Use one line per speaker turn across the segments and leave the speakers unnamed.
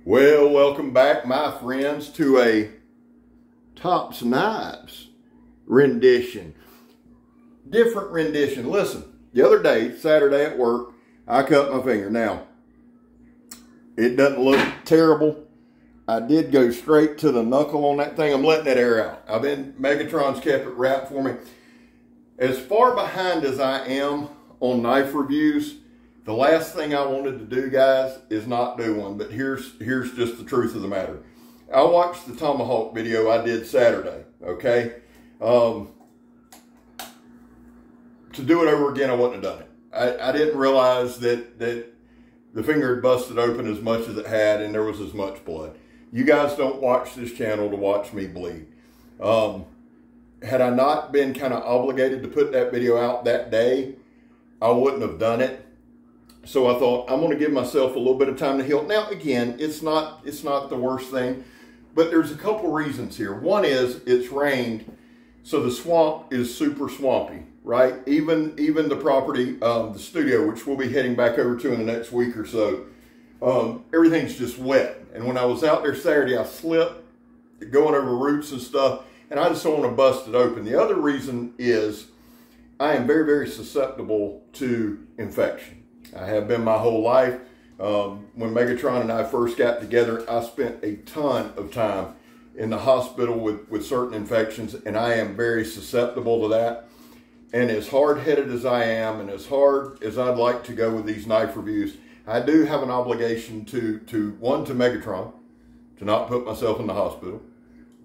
Well, welcome back, my friends, to a Tops Knives rendition. Different rendition. Listen, the other day, Saturday at work, I cut my finger. Now, it doesn't look terrible. I did go straight to the knuckle on that thing. I'm letting that air out. Megatron's kept it wrapped for me. As far behind as I am on knife reviews, the last thing I wanted to do, guys, is not do one. But here's just the truth of the matter. I watched the tomahawk video I did Saturday, okay? To do it over again, I wouldn't have done it. I didn't realize that the finger had busted open as much as it had and there was as much blood. You guys don't watch this channel to watch me bleed. Had I not been kind of obligated to put that video out that day, I wouldn't have done it. So I thought, I'm going to give myself a little bit of time to heal. Now, again, it's not the worst thing, but there's a couple reasons here. One is it's rained, so the swamp is super swampy, right? Even the property, the studio, which we'll be heading back over to in the next week or so, everything's just wet. And when I was out there Saturday, I slipped going over roots and stuff, and I just don't want to bust it open. The other reason is I am very, very susceptible to infection. I have been my whole life. When Megatron and I first got together, I spent a ton of time in the hospital with certain infections, and I am very susceptible to that. And as hard-headed as I am, and as hard as I'd like to go with these knife reviews, I do have an obligation to one, to Megatron, to not put myself in the hospital,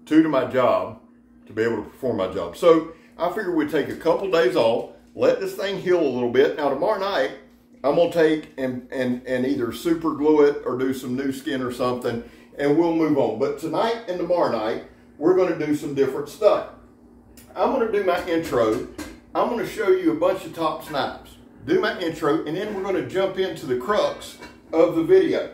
two, to my job, to be able to perform my job. So I figured we'd take a couple days off, let this thing heal a little bit. Now tomorrow night, I'm going to take and either super glue it or do some new skin or something, and we'll move on. But tonight and tomorrow night, we're going to do some different stuff. I'm going to do my intro. I'm going to show you a bunch of Tops knives, do my intro, and then we're going to jump into the crux of the video.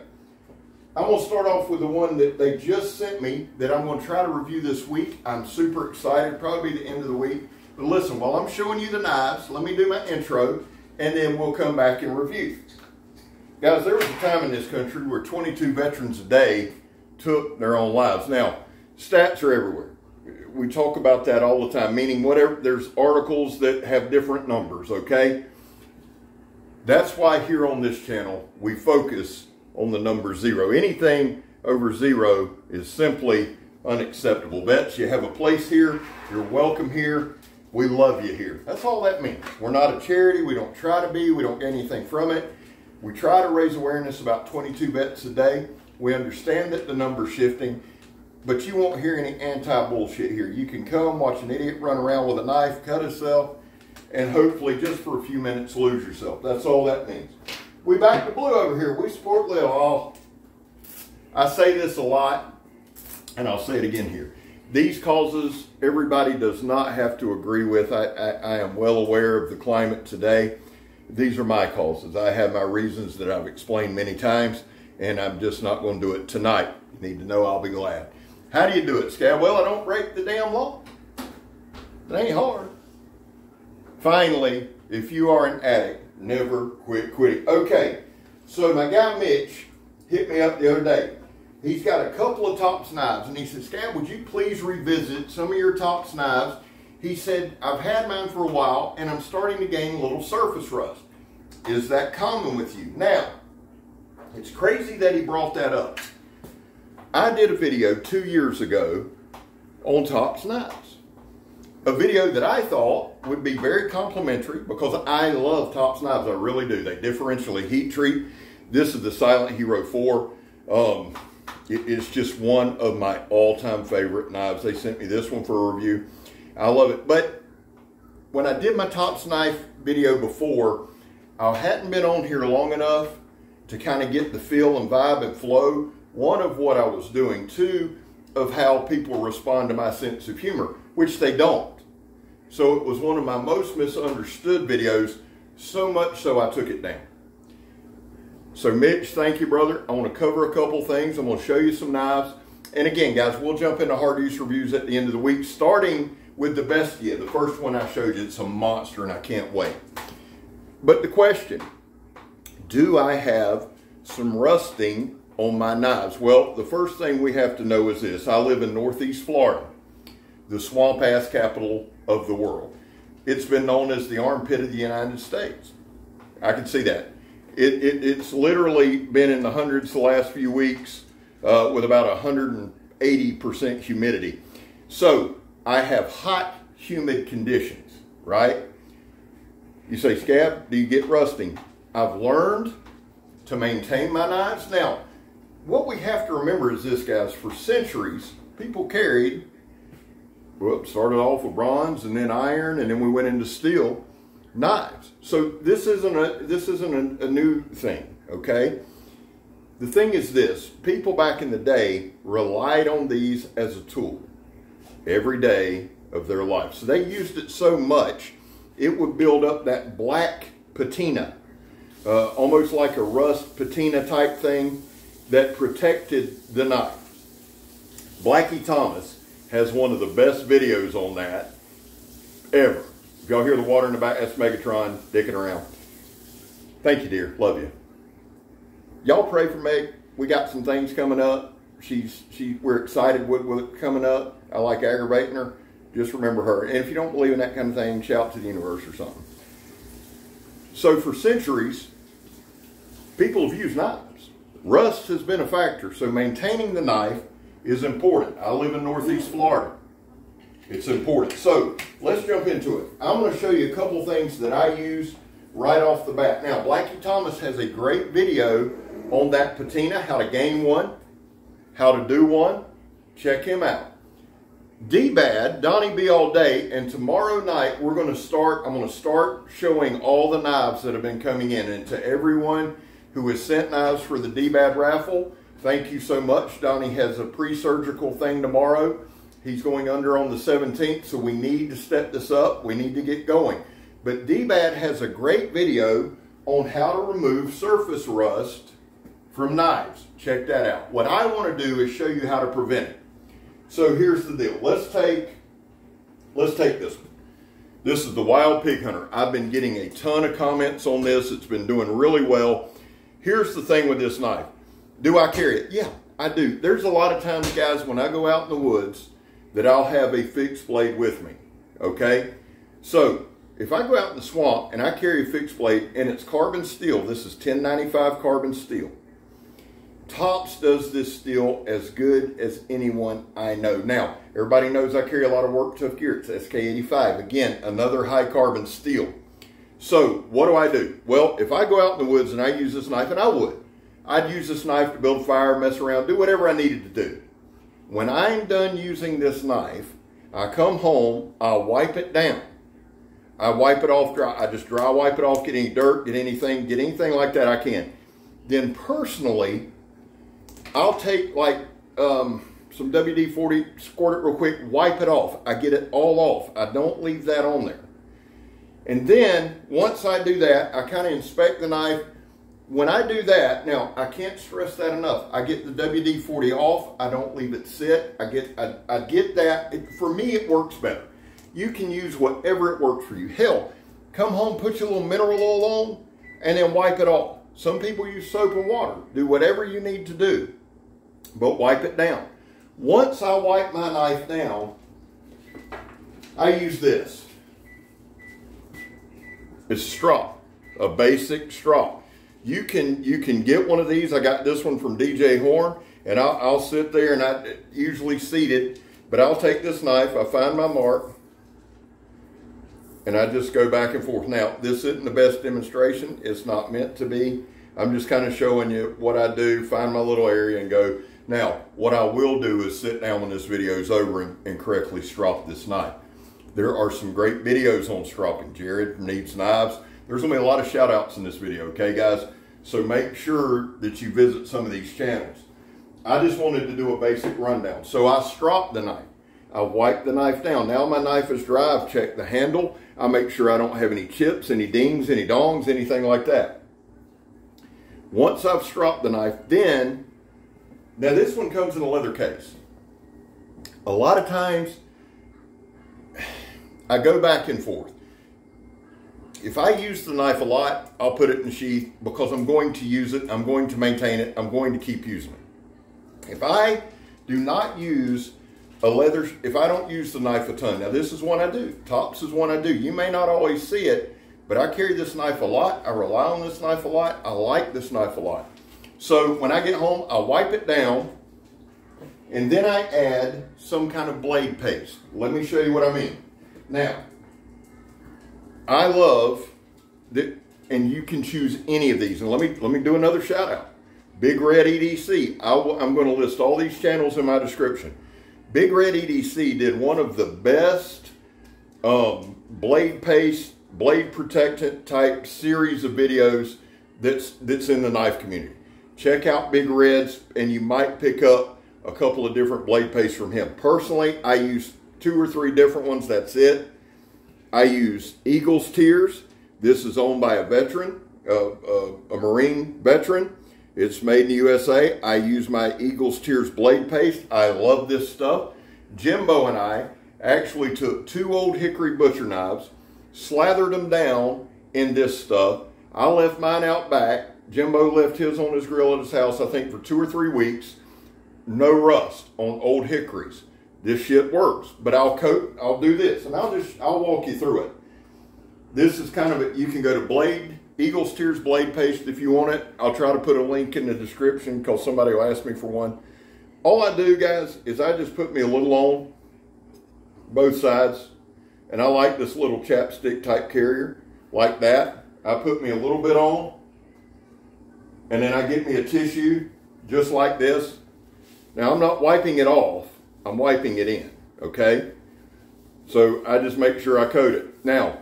I'm going to start off with the one that they just sent me that I'm going to try to review this week. I'm super excited, probably the end of the week. But listen, while I'm showing you the knives, let me do my intro, and then we'll come back and review. Guys, there was a time in this country where 22 veterans a day took their own lives. Now, stats are everywhere. We talk about that all the time, meaning whatever, there's articles that have different numbers, okay? That's why here on this channel, we focus on the number 0. Anything over 0 is simply unacceptable. Vets, you have a place here. You're welcome here. We love you here. That's all that means. We're not a charity. We don't try to be. We don't get anything from it. We try to raise awareness about 22 vets a day. We understand that the number's shifting, but you won't hear any anti-bullshit here. You can come, watch an idiot run around with a knife, cut himself, and hopefully just for a few minutes lose yourself. That's all that means. We back to blue over here. We support little. Oh, I say this a lot, and I'll say it again here. These causes, everybody does not have to agree with. I am well aware of the climate today. These are my causes. I have my reasons that I've explained many times, and I'm just not going to do it tonight. You need to know I'll be glad. How do you do it, Scab? Well, I don't break the damn law. It ain't hard. Finally, if you are an addict, never quit quitting. Okay, so my guy Mitch hit me up the other day. He's got a couple of Tops knives, and he said, Scab, would you please revisit some of your Tops knives? He said, I've had mine for a while, and I'm starting to gain a little surface rust. Is that common with you? Now, it's crazy that he brought that up. I did a video 2 years ago on Tops knives. A video that I thought would be very complimentary because I love Tops knives. I really do. They differentially heat treat. This is the Silent Hero 4. It is just one of my all-time favorite knives. They sent me this one for a review. I love it. But when I did my Tops knife video before, I hadn't been on here long enough to kind of get the feel and vibe and flow. One, of what I was doing. Two, of how people respond to my sense of humor, which they don't. So it was one of my most misunderstood videos, so much so I took it down. So Mitch, thank you, brother. I want to cover a couple things. I'm going to show you some knives. And again, guys, we'll jump into hard use reviews at the end of the week, starting with the Bestia. The first one I showed you, it's a monster, and I can't wait. But the question, do I have some rusting on my knives? Well, the first thing we have to know is this. I live in Northeast Florida, the swamp ass capital of the world. It's been known as the armpit of the United States. I can see that. It's literally been in the hundreds the last few weeks with about 180% humidity. So I have hot, humid conditions, right? You say, Scab, do you get rusting? I've learned to maintain my knives. Now, what we have to remember is this, guys. For centuries, people carried, started off with bronze and then iron, and then we went into steel knives. So this isn't a new thing, okay? The thing is this. People back in the day relied on these as a tool every day of their life. So they used it so much, it would build up that black patina, almost like a rust patina type thing that protected the knife. Blackie Thomas has one of the best videos on that ever. If y'all hear the water in the back, that's Megatron dicking around. Thank you, dear. Love you. Y'all pray for Meg. We got some things coming up. We're excited with it coming up. I like aggravating her. Just remember her. And if you don't believe in that kind of thing, shout to the universe or something. So for centuries, people have used knives. Rust has been a factor. So maintaining the knife is important. I live in Northeast Florida. It's important. So let's jump into it. I'm going to show you a couple things that I use right off the bat. Now, Blackie Thomas has a great video on that patina, how to gain one, how to do one. Check him out. D-Bad, Donnie B all day, and tomorrow night I'm going to start showing all the knives that have been coming in. And to everyone who has sent knives for the D-Bad raffle, thank you so much. Donnie has a pre-surgical thing tomorrow. He's going under on the 17th, so we need to step this up. We need to get going. But D-Bad has a great video on how to remove surface rust from knives. Check that out. What I want to do is show you how to prevent it. So here's the deal. Let's take this one. This is the Wild Pig Hunter. I've been getting a ton of comments on this. It's been doing really well. Here's the thing with this knife. Do I carry it? Yeah, I do. There's a lot of times, guys, when I go out in the woods that I'll have a fixed blade with me, okay? So if I go out in the swamp and I carry a fixed blade and it's carbon steel, this is 1095 carbon steel. Tops does this steel as good as anyone I know. Now, everybody knows I carry a lot of Work Tough gear. It's SK85. Again, another high carbon steel. So what do? Well, if I go out in the woods and I use this knife, and I'd use this knife to build fire, mess around, do whatever I needed to do. When I'm done using this knife, I come home, I wipe it down. I wipe it off dry. I just dry wipe it off, get any dirt, get anything like that I can. Then personally, I'll take like some WD-40, squirt it real quick, wipe it off. I get it all off. I don't leave that on there. And then once I do that, I kind of inspect the knife. When I do that, now I can't stress that enough. I get the WD-40 off. I don't leave it sit. I get that. For me, it works better. You can use whatever it works for you. Hell, come home, put your little mineral oil on, and then wipe it off. Some people use soap and water. Do whatever you need to do, but wipe it down. Once I wipe my knife down, I use this. It's a straw, a basic straw. You can get one of these. I got this one from DJ Horn, and I'll sit there and I usually seat it, but I'll take this knife, I find my mark, and I just go back and forth. Now, this isn't the best demonstration. It's not meant to be. I'm just kind of showing you what I do, find my little area and go. Now, what I will do is sit down when this video is over and correctly strop this knife. There are some great videos on stropping. Jared Needs Knives. There's going to be a lot of shout outs in this video, okay, guys? So make sure that you visit some of these channels. I just wanted to do a basic rundown. So I strop the knife. I wipe the knife down. Now my knife is dry. I've checked the handle. I make sure I don't have any chips, any dings, any dongs, anything like that. Once I've stropped the knife, now this one comes in a leather case. A lot of times, I go back and forth. if I use the knife a lot, I'll put it in the sheath because I'm going to use it, I'm going to maintain it, I'm going to keep using it. If I do not use if I don't use the knife a ton, now this is one I do, tops is one I do. You may not always see it, but I carry this knife a lot, I rely on this knife a lot, I like this knife a lot. So when I get home, I wipe it down, and then I add some kind of blade paste. Let me show you what I mean. Now, I love that, and you can choose any of these. And let me do another shout out. Big Red EDC. I'm going to list all these channels in my description. Big Red EDC did one of the best blade paste, blade protectant type series of videos that's in the knife community. Check out Big Red's, and you might pick up a couple of different blade pastes from him. Personally, I use 2 or 3 different ones. That's it. I use Eagle's Tears. This is owned by a veteran, a Marine veteran. It's made in the USA. I use my Eagle's Tears blade paste. I love this stuff. Jimbo and I actually took 2 old hickory butcher knives, slathered them down in this stuff. I left mine out back. Jimbo left his on his grill at his house, I think, for 2 or 3 weeks. No rust on old hickories. This shit works. But I'll do this, and I'll walk you through it. This is kind of you can go to Eagle's Tears blade paste if you want it. I'll try to put a link in the description because somebody will ask me for one. All I do, guys, is I just put me a little on both sides. And I like this little chapstick type carrier like that. I put me a little bit on. And then I get me a tissue just like this. Now I'm not wiping it off. I'm wiping it in, okay? So I just make sure I coat it. Now,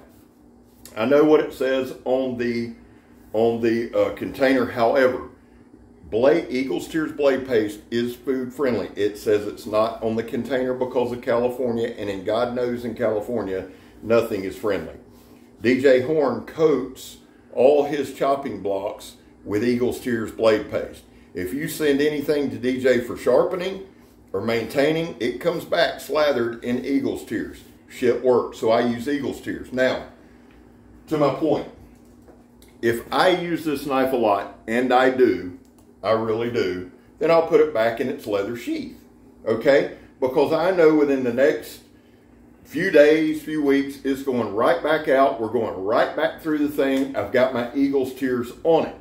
I know what it says on the container. However, Eagle's Tears blade paste is food friendly. It says it's not on the container because of California, and in God knows in California, nothing is friendly. DJ Horn coats all his chopping blocks with Eagle's Tears blade paste. If you send anything to DJ for sharpening or maintaining, it comes back slathered in Eagle's Tears. Shit works, so I use Eagle's Tears. Now, to my point, if I use this knife a lot, and I do, I really do, then I'll put it back in its leather sheath, okay? Because I know within the next few days, few weeks, it's going right back out. We're going right back through the thing. I've got my Eagle's Tears on it.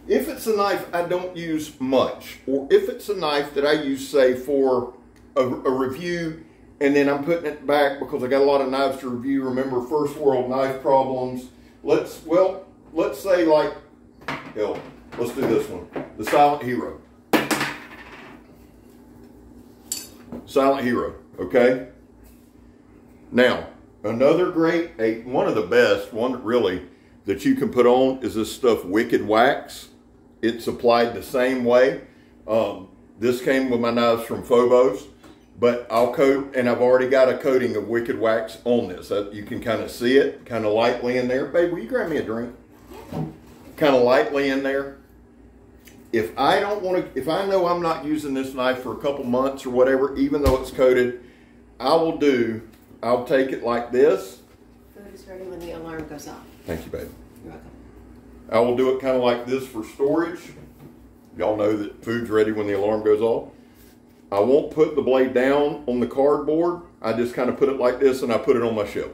If it's a knife I don't use much, or if it's a knife that I use, say, for a review, and then I'm putting it back because I got a lot of knives to review. Remember, first world knife problems. Let's say like, hell, let's do this one. The Silent Hero. Silent Hero, okay? Now, another great, one of the best, one really, that you can put on is this stuff, Wicked Wax. It's applied the same way. This came with my knives from Phobos. But I'll coat, and I've already got a coating of Wicked Wax on this. You can kind of see it, kind of lightly in there. Babe, will you grab me a drink? Kind of lightly in there. If I know I'm not using this knife for a couple months or whatever, even though it's coated, I'll take it like this.
Food is ready when the alarm goes off.
Thank you, babe.
You're welcome.
I will do it kind of like this for storage. Y'all know that food's ready when the alarm goes off. I won't put the blade down on the cardboard. I just kind of put it like this, and I put it on my shelf.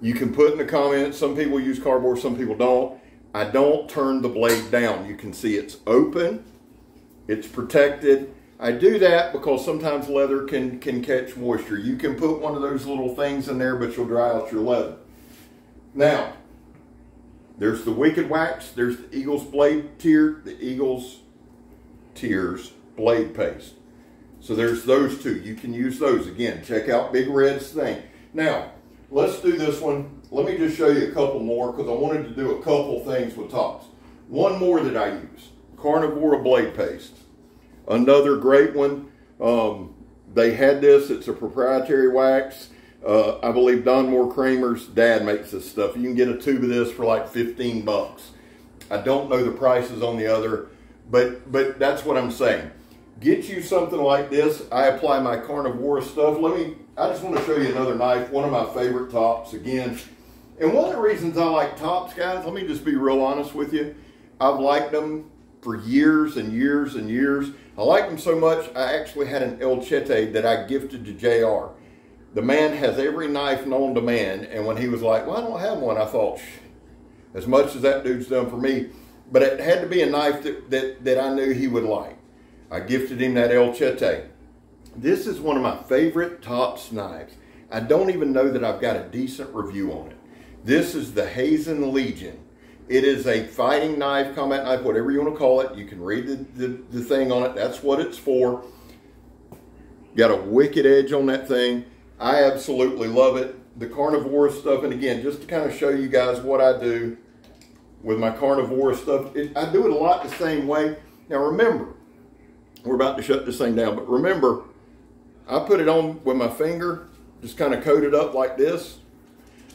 You can put in the comments, some people use cardboard, some people don't. I don't turn the blade down. You can see it's open, it's protected. I do that because sometimes leather can catch moisture. You can put one of those little things in there, but you'll dry out your leather. Now, there's the Wicked Wax, there's the Eagle's Tears blade paste. So there's those two. You can use those. Again, check out Big Red's thing. Now, let's do this one. Let me just show you a couple more because I wanted to do a couple things with tops. One more that I use, Carnivora blade paste. Another great one. They had this. It's a proprietary wax. I believe Don Moore Kramer's dad makes this stuff. You can get a tube of this for like 15 bucks. I don't know the prices on the other, but that's what I'm saying. Get you something like this. I apply my Carnivora stuff. I just want to show you another knife, one of my favorite Tops again. And one of the reasons I like Tops, guys, let me just be real honest with you. I've liked them for years and years and years. I like them so much, I actually had an El Chete that I gifted to JR. The man has every knife known to man, and when he was like, well, I don't have one, I thought, as much as that dude's done for me, but it had to be a knife that I knew he would like. I gifted him that El Chete. This is one of my favorite Tops knives. I don't even know that I've got a decent review on it. This is the Hazen Legion. It is a fighting knife, combat knife, whatever you want to call it. You can read the thing on it. That's what it's for. Got a wicked edge on that thing. I absolutely love it. The carnivore stuff, and again, just to kind of show you guys what I do with my carnivore stuff, I do it a lot the same way. Now remember, we're about to shut this thing down, but remember, I put it on with my finger, just kind of coat it up like this.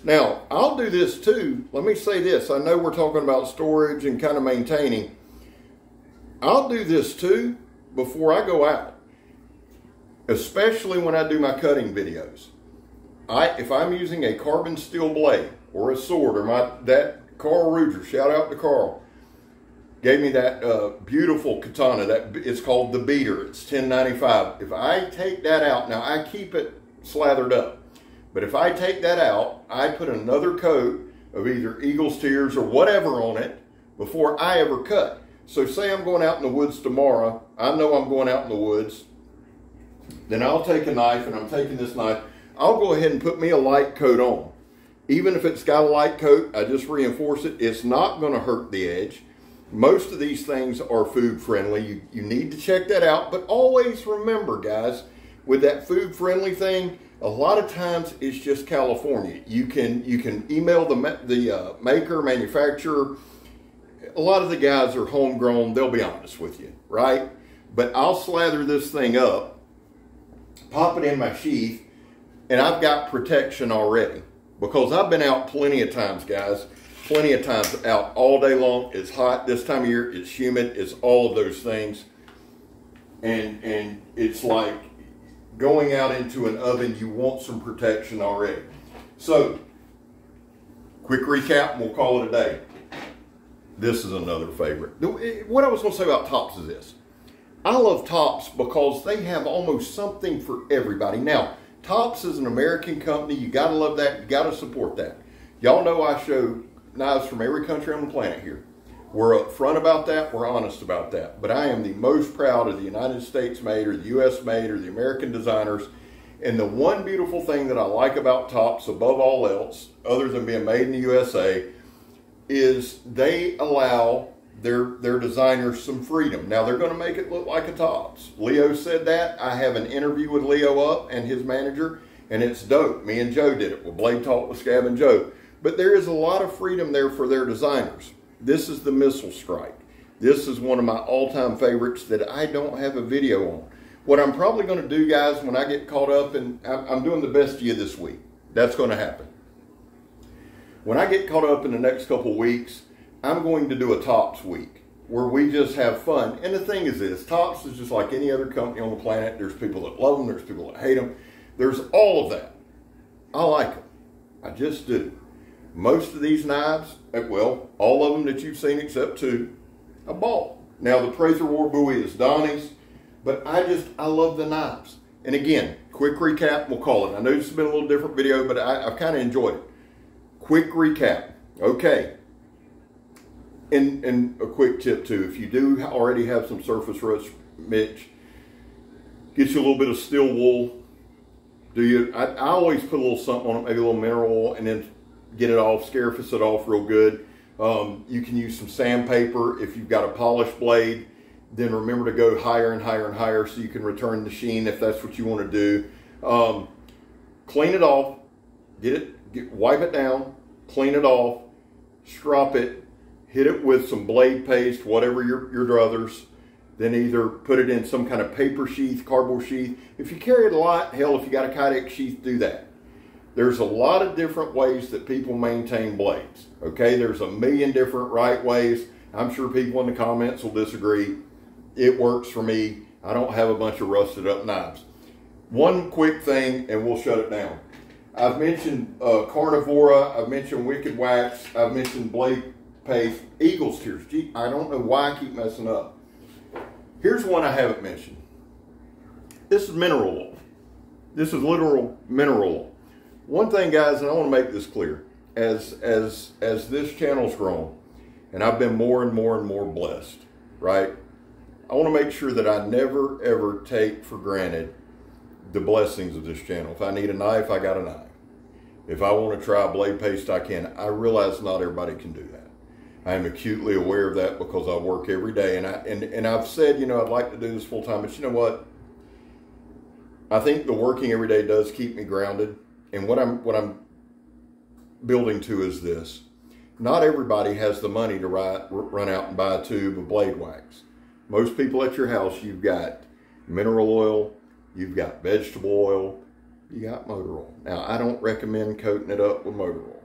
Now, I'll do this too. Let me say this. I know we're talking about storage and kind of maintaining. I'll do this too before I go out, especially when I do my cutting videos. If I'm using a carbon steel blade or a sword, or that Karl Ruger, shout out to Karl, gave me that beautiful katana. It's called the Beater. It's $10.95. If I take that out, now I keep it slathered up, but if I take that out, I put another coat of either Eagle's Tears or whatever on it before I ever cut. So say I'm going out in the woods tomorrow. I know I'm going out in the woods. Then I'll take a knife, and I'm taking this knife. I'll go ahead and put me a light coat on. Even if it's got a light coat, I just reinforce it. It's not going to hurt the edge. Most of these things are food friendly. You need to check that out. But always remember, guys, with that food friendly thing, a lot of times it's just California. You can email the maker, manufacturer. A lot of the guys are homegrown. They'll be honest with you, right? But I'll slather this thing up, pop it in my sheath, and I've got protection already. Because I've been out plenty of times, guys. Plenty of times out all day long. It's hot this time of year. It's humid. It's all of those things. And it's like going out into an oven. You want some protection already. So, quick recap, and we'll call it a day. This is another favorite. What I was going to say about Tops is this. I love Tops because they have almost something for everybody. Now, Tops is an American company. You got to love that. You got to support that. Y'all know I show knives from every country on the planet here. We're upfront about that. We're honest about that. But I am the most proud of the United States made, or the U.S. made, or the American designers. And the one beautiful thing that I like about Tops above all else, other than being made in the USA, is they allow their designers some freedom. Now, they're going to make it look like a Tops. Leo said that. I have an interview with Leo up and his manager, and it's dope. Me and Joe did it with Blade Talk with Scab and Joe. But there is a lot of freedom there for their designers. This is the Missile Strike. This is one of my all-time favorites that I don't have a video on. What I'm probably going to do, guys, when I get caught up, and I'm doing the best of you this week. That's going to happen. When I get caught up in the next couple weeks, I'm going to do a Tops week where we just have fun. And the thing is this, Tops is just like any other company on the planet. There's people that love them. There's people that hate them. There's all of that. I like them. I just do. Most of these knives, well, all of them that you've seen except two, I bought. Now, the Tracer War Bowie is Donnie's, but I love the knives. And again, quick recap, we'll call it. I know this has been a little different video, but I've kind of enjoyed it. Quick recap. Okay. And a quick tip too, if you do already have some surface rust, Mitch, get you a little bit of steel wool. I always put a little something on it, maybe a little mineral oil, and then get it off, scarifus it off real good. You can use some sandpaper. If you've got a polished blade, then remember to go higher and higher and higher so you can return the sheen if that's what you want to do. Clean it off, wipe it down, clean it off, strop it, hit it with some blade paste, whatever your druthers, then either put it in some kind of paper sheath, cardboard sheath. If you carry it a lot, hell, if you got a Kydex sheath, do that. There's a lot of different ways that people maintain blades, okay? There's a million different right ways. I'm sure people in the comments will disagree. It works for me. I don't have a bunch of rusted up knives. One quick thing and we'll shut it down. I've mentioned Carnivora, I've mentioned Wicked Wax, I've mentioned Blade Paste, Eagle's Tears. Gee, I don't know why I keep messing up. Here's one I haven't mentioned. This is mineral oil. This is literal mineral oil. One thing, guys, and I want to make this clear, as this channel's grown, and I've been more and more and more blessed, right? I want to make sure that I never, ever take for granted the blessings of this channel. If I need a knife, I got a knife. If I want to try a blade paste, I can. I realize not everybody can do that. I am acutely aware of that because I work every day. And I've said, you know, I'd like to do this full time, but you know what? I think the working every day does keep me grounded. And what I'm building to is this. Not everybody has the money to run out and buy a tube of blade wax. Most people at your house, you've got mineral oil, you've got vegetable oil, you got motor oil. Now, I don't recommend coating it up with motor oil.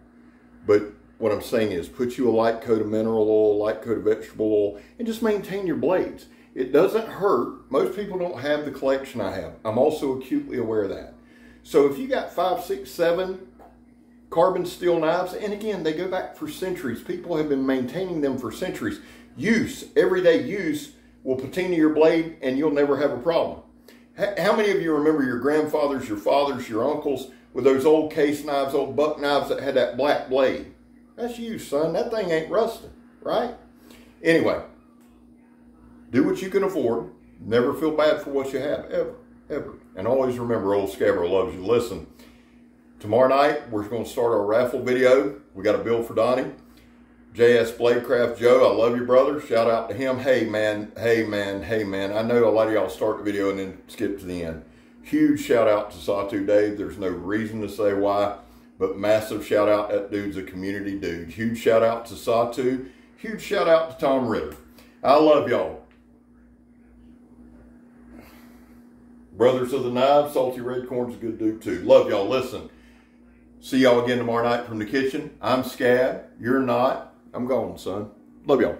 But what I'm saying is put you a light coat of mineral oil, light coat of vegetable oil, and just maintain your blades. It doesn't hurt. Most people don't have the collection I have. I'm also acutely aware of that. So if you got 5, 6, 7 carbon steel knives, and again, they go back for centuries. People have been maintaining them for centuries. Use, everyday use, will patina your blade and you'll never have a problem. How many of you remember your grandfathers, your fathers, your uncles with those old case knives, old buck knives that had that black blade? That's you, son. That thing ain't rusting, right? Anyway, do what you can afford. Never feel bad for what you have, ever, ever. And always remember, old Scabber loves you. Listen, tomorrow night, we're going to start our raffle video. We got a bill for Donnie. JS Bladecraft Joe, I love you, brother. Shout out to him. Hey, man. I know a lot of y'all start the video and then skip to the end. Huge shout out to Sawtooth Dave. There's no reason to say why, but massive shout out. That dude's a community dude. Huge shout out to Sawtooth. Huge shout out to Tom Ritter. I love y'all. Brothers of the Knives, Salty Red Corn's a good dude too. Love y'all. Listen, see y'all again tomorrow night from the kitchen. I'm Scab. You're not. I'm gone, son. Love y'all.